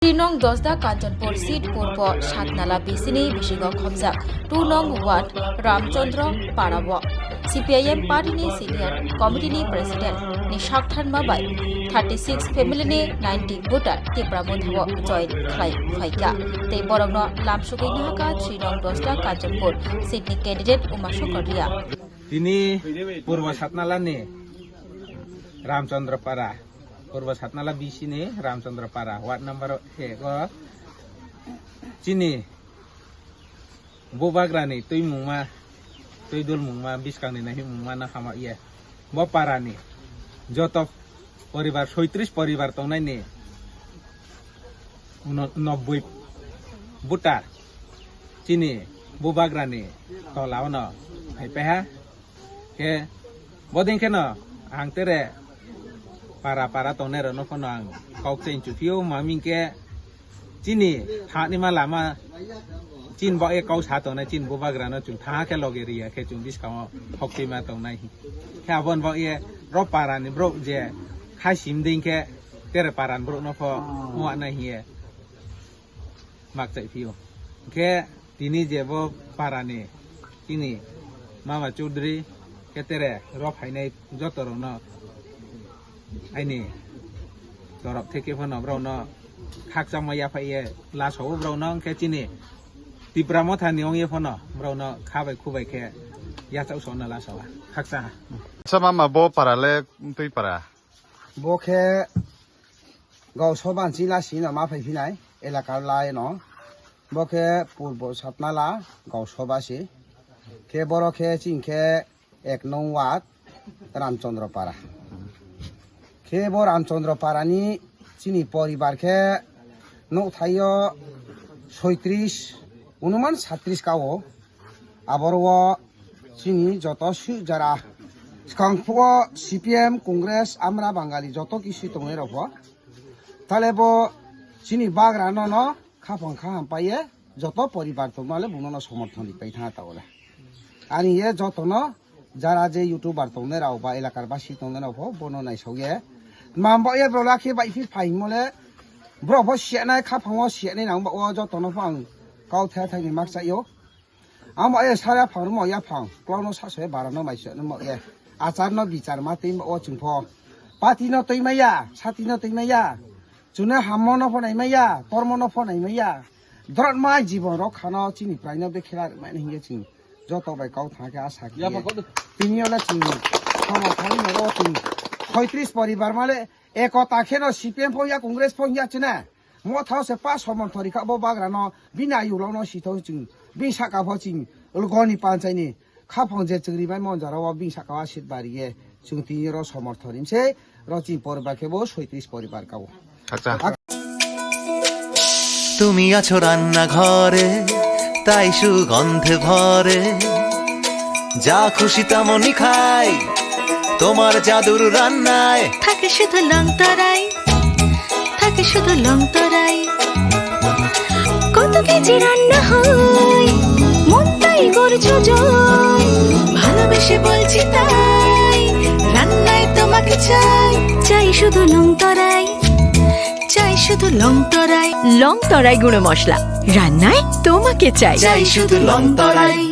3 নং দসদা কাঞ্চনপুর সিট পূর্ব সাতনালা বিসিনি বিশিগ খমজাক 2 নং ওয়ার্ড রামচন্দ্র পাড়াব সিপিআইএম পার্টিनि सिनियर कमिटिनि प्रेसिडेंट नि साकथारमा बाय 36 फेमिलिनि 90 भोटार तिप्रा बन्धुआव जयन खालाय फाइका ते बरंनो लामसुगैनि हाका 3 नং दसदा काঞ্চনপুর सिटनि कैंडिडेट उमाशंकर रिया তিনি পূর্ব সাতনালানি রামচন্দ্রপাড়া পূর্ব সাতনালা বিসিনি রামচন্দ্রপাড়া ওয়ার্ড নাম্বার 1 চিনি बोबाग्रानि तुई मुंगमा तुई दुल मुंगमा बिसकांनि नाहि मुंगमा ना खामा इये बो पारानि जत परिवार 37 परिवार तंनायनि 90 बुटार चिनि बोबाग्रानि तलावनो हाइपेहा के बदिंखे न आंतेरे पारा पारा तंने रनो फनो आं कौकसेन चुफियो मामिंके चिनि थानि मा लामा चीन बो एक कौ सातो ना चीन बोबाग्रा न चुं था के लगेरिया के चुं बिसकाव हक्ति मा तो नाही के अबन बो ये रो पारानि ब्रो जे खासिम दिन के तेरे पारान ब्रो न फ मुआ नाही ये माक चाइ फियो के तिनी जे बो पारानि तिनी मामा चौधरी के तेरे रो फाइनाय जतरो न आइनि दरब थेके फन ब्रो न खाकचा मया फाइए लासौ ब्रो न के चिनि तिप्रा मथा नियंगे फन ब्राउन खाबाय खुबाय के याचाव सना लासावा खाकसा मामा बो पाराले तुई पारा बखे गौसबानसि लासि न मा फैफिनाय एलाका लाय न बखे पूर्व सातनाला गौसबासि के बरखे चिंखे 1 नং वार्ड रामचंद्रपाड़ा के बो रामचंद्रपाड़ानि चिनि परिवार के न थायो 36 अनुमान 36 गाव आबरवा चिनि जत सुजारा सिखांफो सीपीएम कांग्रेस आमरा बांगाली जत किसु तंगे रफ ताले बो चिनि बाग्रा न खाफं खाम पाए जत परिवार तो माले बुनो समर्थन दिपाय था तावले आनी ये जत न जारा जे यूट्यूबर तंगे रावबा एलाकार बासि तंगे रफ बनो नायसगे मामबा ये ब्रलाखि बाइफि फाइमले ब्रबो सेनाय खाफंव सेनाय नांबा ओ जत न फां गाव थे थाइनि माक्सायो आम ए सारा फांग म या फांग क्लाउनो सासे बारानो माइसो न म ए आचार न विचार मा तै ओ चिंफो पाति न तैमैया साति न तैमैया जुने हामो न फनाय मैया कर्म न फनाय मैया द्रत माय जीवन र खाना चिनि प्रायनो बे खेला माने हिगे चिं जत बाय गाव थाके आशा कि तिनियोला चिं हम खानि न रो चिं 36 परिवार माले एकता खेनो सीपीएम फोया कांग्रेस फोया चने मोथाव से पास समर्थन का बो बाग्रा न बिना युलाव न सिथौ चिं बिसाका भ चिं गनि पांचाइनि खाफं जे चंगरि बाय मनजाराव बिसाका सिट बारिए जों तिनि र समर्थन से रचि परबाखे बो 36 परिवार काव আচ্ছা তুমি আছো রান্না ঘরে তাই সুগন্ধে ভরে যা খুশি তেমনই খাই তোমার জাদুর রান্নায় থাকে শুধু লং তরাই থাকে শুধু লং তরাই কত কেজি রান্না হয় মন তাই করছো জয় ভালোবেসে বলছি তাই রান্নায় তোমাকে চাই চাই শুধু লং তরাই চাই শুধু লং তরাই গুঁড়ো মশলা রান্নায় তোমাকে চাই চাই শুধু লং তরাই।